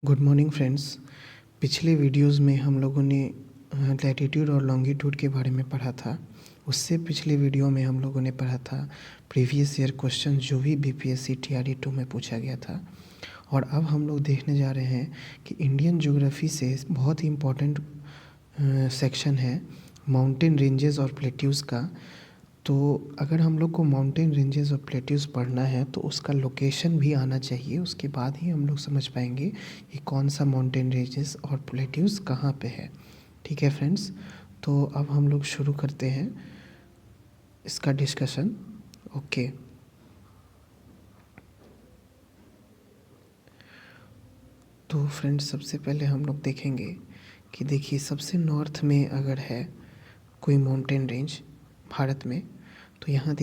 Good morning friends. पिछले videos में हम लोगों ने लैटिट्यूड और लॉन्गिट्यूड के बारे में पढ़ा था। उससे पिछले वीडियो में हम लोगों ने पढ़ा था प्रीवियस ईयर क्वेश्चन जो भी बीपीएससी टीआरई 2 में पूछा गया था। और अब हम लोग देखने जा रहे हैं कि इंडियन ज्योग्राफी से बहुत ही इम्पोर्टेंट सेक्शन है माउंटेन रेंजेस और प्लेट्यूज़ का। तो अगर हम लोग को माउंटेन रेंजेस और प्लेट्यूज़ पढ़ना है तो उसका लोकेशन भी आना चाहिए, उसके बाद ही हम लोग समझ पाएंगे कि कौन सा माउंटेन रेंजेस और प्लेट्यूज़ कहाँ पे है। ठीक है फ्रेंड्स, तो अब हम लोग शुरू करते हैं इसका डिस्कशन। ओके, तो फ्रेंड्स सबसे पहले हम लोग देखेंगे कि देखिए सबसे नॉर्थ में अगर है कोई माउंटेन रेंज भारत में, तो यहाँ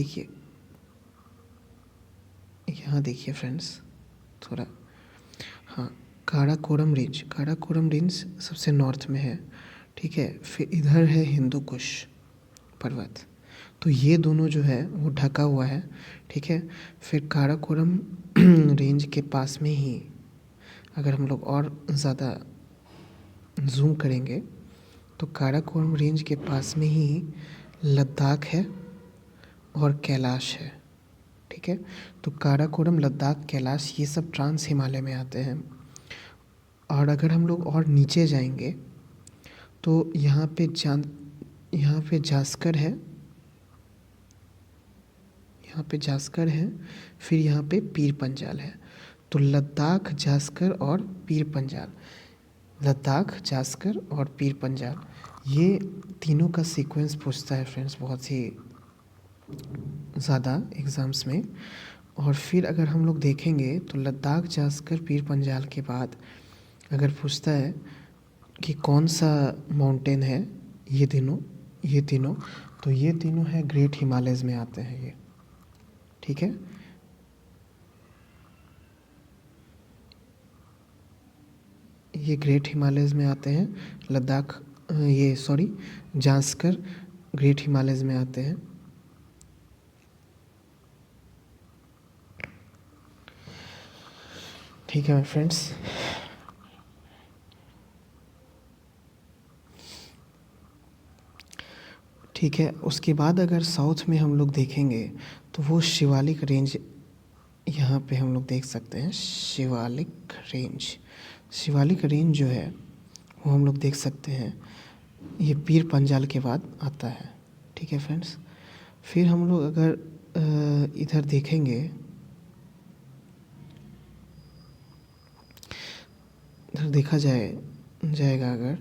देखिए फ्रेंड्स थोड़ा, हाँ, काराकोरम रेंज सबसे नॉर्थ में है। ठीक है, फिर इधर है हिंदू कुश पर्वत, तो ये दोनों जो है वो ढका हुआ है। ठीक है, फिर काराकोरम रेंज के पास में ही अगर हम लोग और ज़्यादा जूम करेंगे तो काराकोरम रेंज के पास में ही लद्दाख है और कैलाश है। ठीक है, तो काराकोरम, लद्दाख, कैलाश ये सब ट्रांस हिमालय में आते हैं। और अगर हम लोग और नीचे जाएंगे तो यहाँ पे जास्कर है, फिर यहाँ पे पीर पंजाल है। तो लद्दाख, जास्कर और पीर पंजाल, ये तीनों का सीक्वेंस पूछता है फ्रेंड्स बहुत ही ज़्यादा एग्ज़ाम्स में। और फिर अगर हम लोग देखेंगे तो लद्दाख, जास्कर, पीर पंजाल के बाद अगर पूछता है कि कौन सा माउंटेन है, ये तीनों, तो ये तीनों है ग्रेट हिमालयज़ में आते हैं ये। ठीक है, ये ग्रेट हिमालयज़ में आते हैं। जास्कर ग्रेट हिमालयज़ में आते हैं। ठीक है माय फ्रेंड्स, ठीक है। उसके बाद अगर साउथ में हम लोग देखेंगे तो वो शिवालिक रेंज, यहाँ पे हम लोग देख सकते हैं शिवालिक रेंज जो है वो हम लोग देख सकते हैं, ये पीर पंजाल के बाद आता है। ठीक है फ्रेंड्स, फिर हम लोग अगर इधर देखेंगे, इधर देखा जाएगा अगर,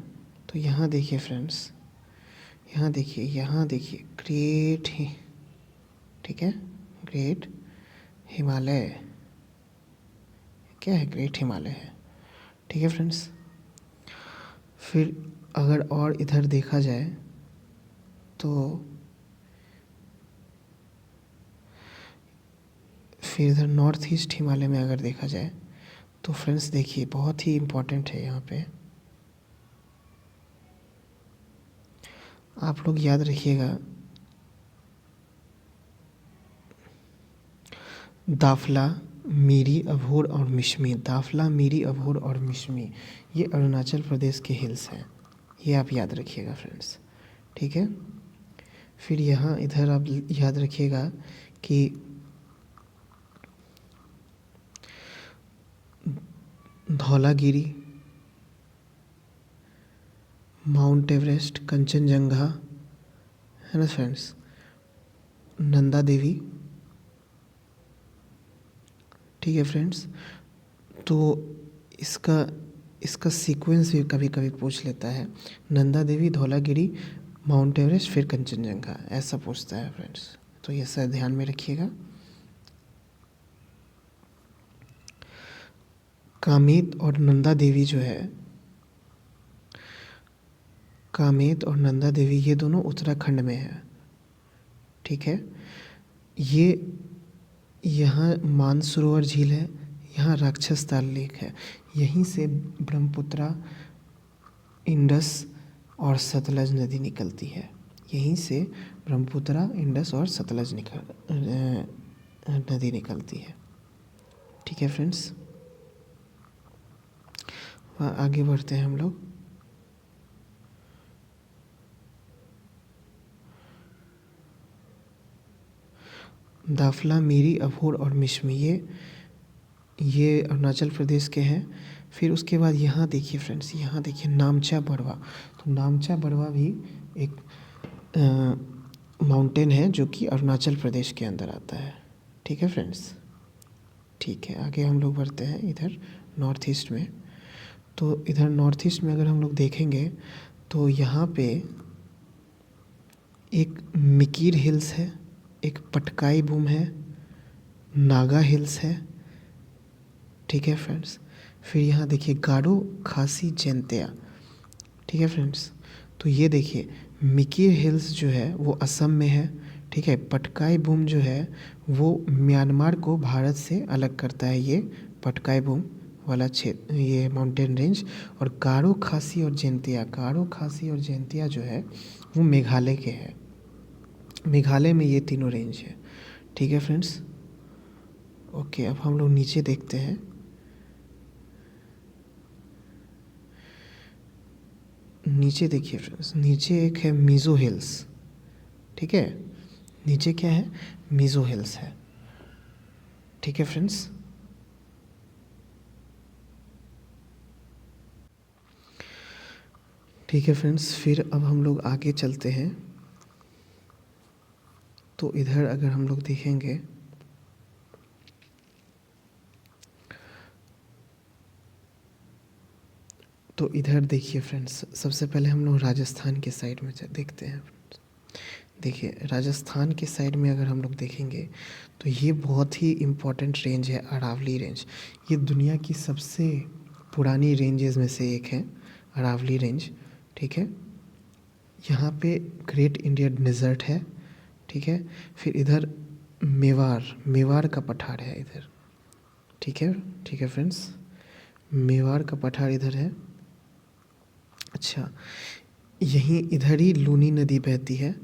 तो यहाँ देखिए फ्रेंड्स, यहाँ देखिए ठीक है, ग्रेट हिमालय, क्या है, ग्रेट हिमालय है। ठीक है फ्रेंड्स, फिर अगर और इधर देखा जाए तो फिर इधर नॉर्थ ईस्ट हिमालय में अगर देखा जाए तो फ्रेंड्स देखिए बहुत ही इम्पोर्टेंट है, यहाँ पे आप लोग याद रखिएगा, दाफला, मीरी, अभोर और मिशमी, ये अरुणाचल प्रदेश के हिल्स हैं, ये आप याद रखिएगा फ्रेंड्स। ठीक है, फिर यहाँ इधर आप याद रखिएगा कि धौलागिरी, माउंट एवरेस्ट, कंचनजंगा है ना फ्रेंड्स, नंदा देवी। ठीक है फ्रेंड्स, तो इसका सीक्वेंस भी कभी कभी पूछ लेता है, नंदा देवी, धौलागिरी, माउंट एवरेस्ट, फिर कंचनजंगा, ऐसा पूछता है फ्रेंड्स, तो ये सब ध्यान में रखिएगा। कामेत और नंदा देवी ये दोनों उत्तराखंड में है। ठीक है, ये यहाँ मानसरोवर झील है, यहाँ राक्षस ताल लेक है, यहीं से ब्रह्मपुत्रा, इंडस और सतलज नदी निकलती है, नदी निकलती है। ठीक है फ्रेंड्स, आगे बढ़ते हैं हम लोग। दाफला, मिरी, अभोर और मिश्मी, ये अरुणाचल प्रदेश के हैं। फिर उसके बाद यहाँ देखिए फ्रेंड्स, यहाँ देखिए नामचा बड़वा। तो नामचा बड़वा भी एक माउंटेन है जो कि अरुणाचल प्रदेश के अंदर आता है। ठीक है फ्रेंड्स, ठीक है। आगे हम लोग बढ़ते हैं इधर नॉर्थ ईस्ट में। तो इधर नॉर्थ ईस्ट में अगर हम लोग देखेंगे तो यहाँ पे एक मिकीर हिल्स है, एक पटकाई बूम है, नागा हिल्स है। ठीक है फ्रेंड्स। फिर यहाँ देखिए गारो खासी जैंतिया। ठीक है फ्रेंड्स। तो ये देखिए मिकीर हिल्स जो है वो असम में है। ठीक है। पटकाई बूम जो है वो म्यांमार को भारत से अलग करता है, ये पटकाई बूम वाला क्षेत्र, ये माउंटेन रेंज। और गारो खासी और जैंतिया, गारो खासी और जैंतिया जो है वो मेघालय के है। मेघालय में ये तीनों रेंज है। ठीक है फ्रेंड्स। ओके, अब हम लोग नीचे देखते हैं। नीचे देखिए फ्रेंड्स, नीचे एक है मिज़ो हिल्स। ठीक है, नीचे क्या है, मिज़ो हिल्स है। ठीक है फ्रेंड्स। ठीक है फ्रेंड्स, फिर अब हम लोग आगे चलते हैं। तो इधर अगर हम लोग देखेंगे तो इधर देखिए फ्रेंड्स, सबसे पहले हम लोग राजस्थान के साइड में देखते हैं। देखिए राजस्थान के साइड में अगर हम लोग देखेंगे तो ये बहुत ही इम्पोर्टेंट रेंज है, अरावली रेंज। ये दुनिया की सबसे पुरानी रेंजेस में से एक है, अरावली रेंज। ठीक है। यहाँ पे ग्रेट इंडियन डेजर्ट है। ठीक है। फिर इधर मेवाड़ का पठार है इधर। ठीक है, ठीक है फ्रेंड्स, मेवाड़ का पठार इधर है। अच्छा, यहीं इधर ही लूनी नदी बहती है।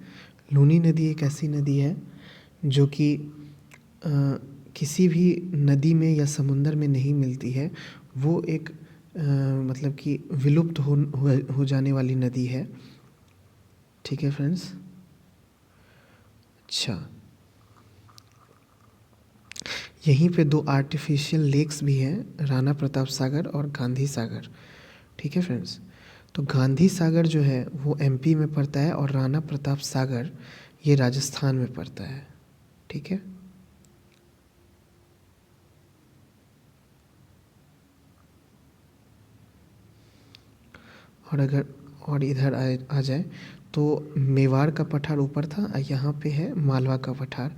लूनी नदी एक ऐसी नदी है जो कि किसी भी नदी में या समुंदर में नहीं मिलती है। वो एक मतलब कि विलुप्त हो जाने वाली नदी है। ठीक है फ्रेंड्स। अच्छा, यहीं पे दो आर्टिफिशियल लेक्स भी हैं, राणा प्रताप सागर और गांधी सागर। ठीक है फ्रेंड्स। तो गांधी सागर जो है वो एमपी में पड़ता है और राणा प्रताप सागर ये राजस्थान में पड़ता है। ठीक है। और अगर और इधर आ जाए तो मेवाड़ का पठार ऊपर था, यहाँ पे है मालवा का पठार।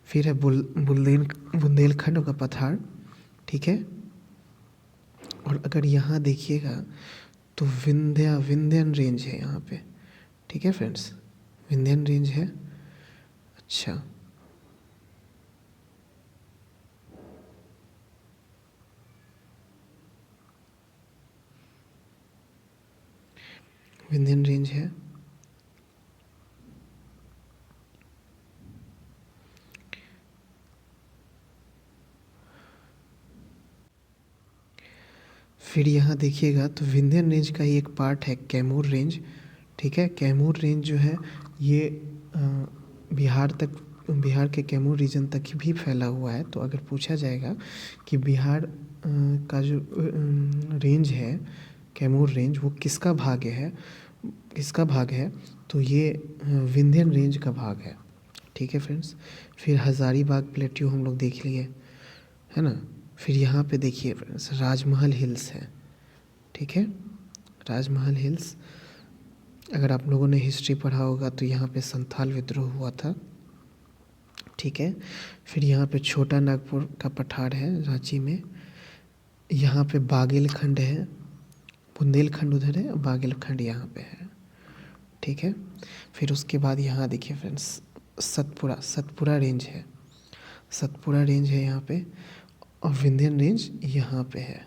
फिर है बुंदेलखंड का पठार। ठीक है। और अगर यहाँ देखिएगा तो विंध्यन रेंज है यहाँ पे। ठीक है फ्रेंड्स, विंध्यन रेंज है। अच्छा, विंध्यन रेंज है। फिर यहाँ देखिएगा तो विंध्यन रेंज का ही एक पार्ट है कैमूर रेंज। ठीक है। कैमूर रेंज जो है ये बिहार के कैमूर रीजन तक भी फैला हुआ है। तो अगर पूछा जाएगा कि बिहार का जो रेंज है कैमूर रेंज वो किसका भाग है, तो ये विंध्यन रेंज का भाग है। ठीक है फ्रेंड्स। फिर हज़ारीबाग प्लेट्यू हम लोग देख लिए, है ना। फिर यहाँ पे देखिए फ्रेंड्स राजमहल हिल्स है। ठीक है, राजमहल हिल्स। अगर आप लोगों ने हिस्ट्री पढ़ा होगा तो यहाँ पे संथाल विद्रोह हुआ था। ठीक है। फिर यहाँ पे छोटा नागपुर का पठार है रांची में। यहाँ पे बागेलखंड है, बुंदेलखंड उधर है, बागेलखंड यहाँ पे है। ठीक है। फिर उसके बाद यहाँ देखिए फ्रेंड्स सतपुरा रेंज है। सतपुरा रेंज है यहाँ पे और विंध्यन रेंज यहाँ पे है।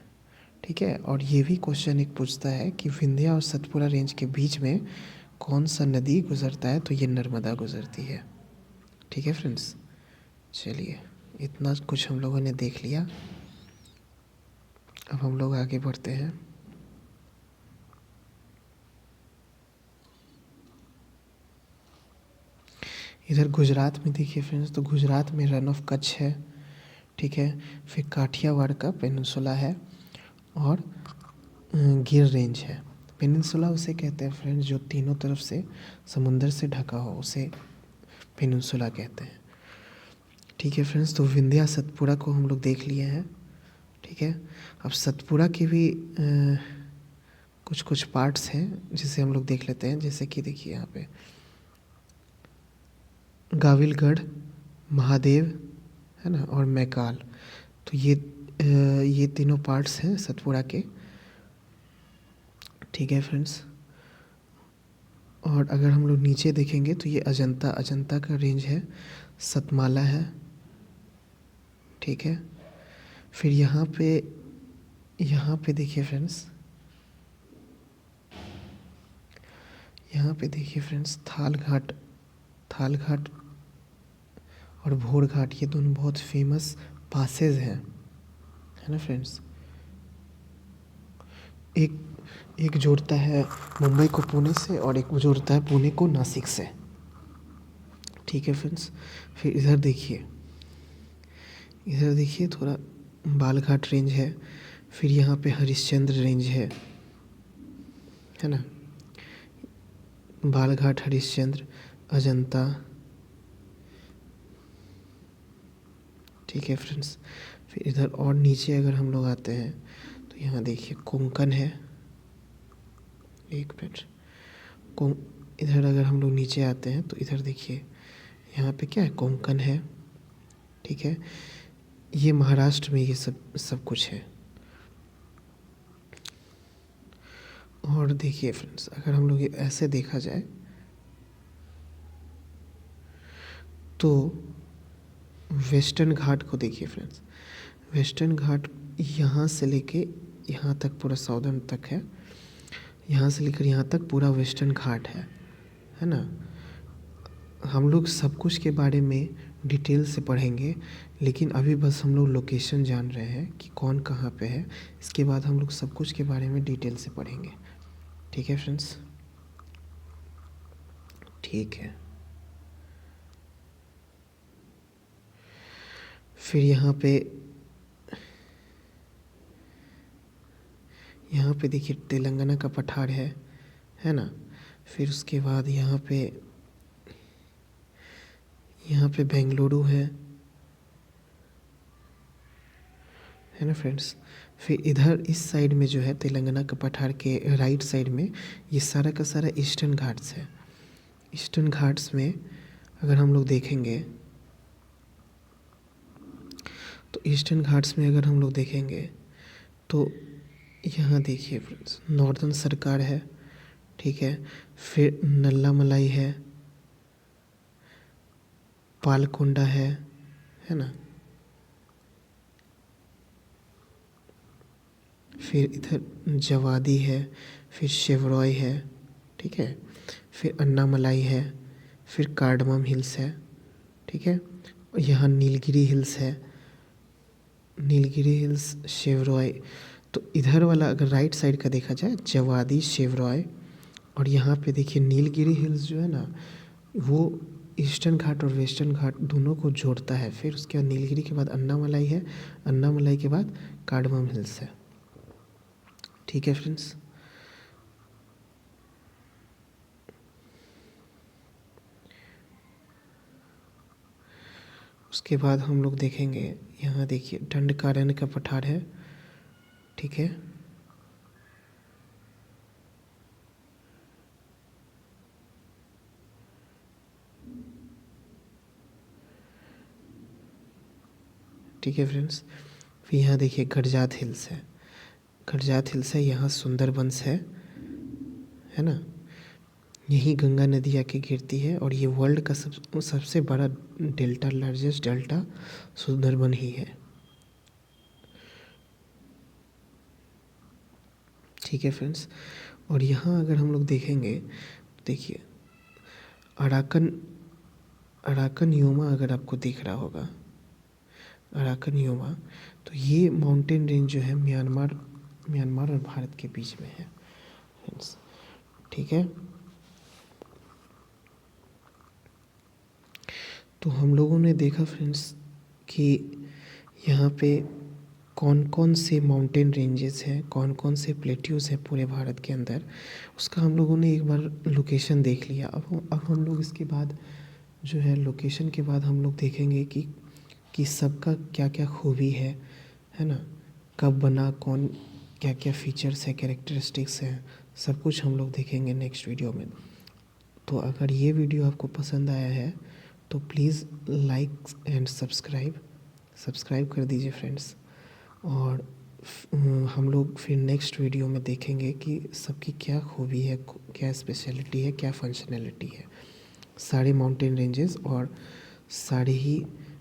ठीक है। और ये भी क्वेश्चन एक पूछता है कि विंध्या और सतपुरा रेंज के बीच में कौन सा नदी गुजरता है, तो ये नर्मदा गुजरती है। ठीक है फ्रेंड्स। चलिए, इतना कुछ हम लोगों ने देख लिया। अब हम लोग आगे बढ़ते हैं। इधर गुजरात में देखिए फ्रेंड्स, तो गुजरात में रन ऑफ कच्छ है, ठीक है। फिर काठियावाड़ का पेनिनसुला है और गिर रेंज है। पेनिनसुला उसे कहते हैं फ्रेंड्स जो तीनों तरफ से समुंदर से ढका हो, उसे पेनिनसुला कहते हैं, ठीक है फ्रेंड्स। तो विंध्या सतपुड़ा को हम लोग देख लिए हैं, ठीक है। अब सतपुड़ा के भी कुछ कुछ पार्ट्स हैं जिसे हम लोग देख लेते हैं, जैसे कि देखिए यहाँ पे गाविलगढ़, महादेव, है ना, और मैकाल। तो ये तीनों पार्ट्स हैं सतपुड़ा के, ठीक है फ्रेंड्स। और अगर हम लोग नीचे देखेंगे तो ये अजंता का रेंज है, सतमाला है, ठीक है। फिर यहाँ पे देखिए फ्रेंड्स, यहाँ पे देखिए फ्रेंड्स, थाल घाट और भोर घाट, ये दोनों बहुत फेमस पासेज हैं, है ना फ्रेंड्स। एक जोड़ता है मुंबई को पुणे से और एक जोड़ता है पुणे को नासिक से, ठीक है फ्रेंड्स। फिर इधर देखिए थोड़ा बालघाट रेंज है। फिर यहाँ पे हरिश्चंद्र रेंज है ना, बालघाट, हरिश्चंद्र, अजंता, ठीक है फ्रेंड्स। फिर इधर और नीचे अगर हम लोग आते हैं तो यहाँ देखिए कोंकण है, एक मिनट, इधर अगर हम लोग नीचे आते हैं तो इधर देखिए यहाँ पे क्या है, कोंकण है, ठीक है। ये महाराष्ट्र में ये सब कुछ है। और देखिए फ्रेंड्स, अगर हम लोग ये ऐसे देखा जाए तो वेस्टर्न घाट को देखिए फ्रेंड्स, वेस्टर्न घाट यहाँ से लेके यहाँ तक पूरा साउदर्न तक है, यहाँ से लेकर यहाँ तक पूरा वेस्टर्न घाट है ना। हम लोग सब कुछ के बारे में डिटेल से पढ़ेंगे, लेकिन अभी बस हम लोग लोकेशन जान रहे हैं कि कौन कहाँ पे है। इसके बाद हम लोग सब कुछ के बारे में डिटेल से पढ़ेंगे, ठीक है फ्रेंड्स, ठीक है। फिर यहाँ पे देखिए तेलंगाना का पठार है ना। फिर उसके बाद यहाँ पे बेंगलुरु है ना फ्रेंड्स। फिर इधर इस साइड में जो है तेलंगाना का पठार के राइट साइड में ये सारा का सारा ईस्टर्न घाट्स है। ईस्टर्न घाट्स में अगर हम लोग देखेंगे तो ईस्टर्न घाट्स में अगर हम लोग देखेंगे तो यहाँ देखिए फ्रेंड्स, नॉर्दर्न सरकार है, ठीक है। फिर नल्लामलाई है, पालकोंडा है ना। फिर इधर जवादी है, फिर शेवरॉय है, ठीक है। फिर अन्नामलाई है, फिर कार्डमम हिल्स है, ठीक है। और यहाँ नीलगिरी हिल्स है, नीलगिरी हिल्स, शेवरॉय। तो इधर वाला अगर राइट साइड का देखा जाए, जवादी, शेवरॉय, और यहाँ पे देखिए नीलगिरी हिल्स जो है ना, वो ईस्टर्न घाट और वेस्टर्न घाट दोनों को जोड़ता है। फिर उसके बाद नीलगिरी के बाद अन्नामलाई है, अन्नामलाई के बाद कार्डमम हिल्स है, ठीक है फ्रेंड्स। उसके बाद हम लोग देखेंगे, यहाँ देखिए दंडकारण्य का पठार है, ठीक है। ठीक है फ्रेंड्स। फिर यहाँ देखिए गडजात हिल्स है, गडजात हिल्स है, यहाँ सुंदरबंस है ना। यहीं गंगा नदी आके गिरती है और ये वर्ल्ड का सबसे बड़ा डेल्टा, लार्जेस्ट डेल्टा सुंदरबन ही है, ठीक है फ्रेंड्स। और यहाँ अगर हम लोग देखेंगे, देखिए अराकन योमा अगर आपको दिख रहा होगा, अराकन योमा, तो ये माउंटेन रेंज जो है म्यांमार और भारत के बीच में है फ्रेंड्स, ठीक है। तो हम लोगों ने देखा फ्रेंड्स कि यहाँ पे कौन कौन से माउंटेन रेंजेस हैं, कौन कौन से प्लेट्यूज़ हैं पूरे भारत के अंदर, उसका हम लोगों ने एक बार लोकेशन देख लिया। अब हम लोग इसके बाद जो है लोकेशन के बाद हम लोग देखेंगे कि सबका क्या क्या खूबी है ना, कब बना, कौन क्या क्या फ़ीचर्स है, कैरेक्टरिस्टिक्स हैं, सब कुछ हम लोग देखेंगे नेक्स्ट वीडियो में। तो अगर ये वीडियो आपको पसंद आया है तो प्लीज़ लाइक एंड सब्सक्राइब कर दीजिए फ्रेंड्स। और हम लोग फिर नेक्स्ट वीडियो में देखेंगे कि सबकी क्या खूबी है, क्या स्पेशलिटी है, क्या फंक्शनैलिटी है, सारे माउंटेन रेंजेस और सारे ही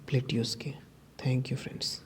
प्लेट्यूज़ के। Thank you friends.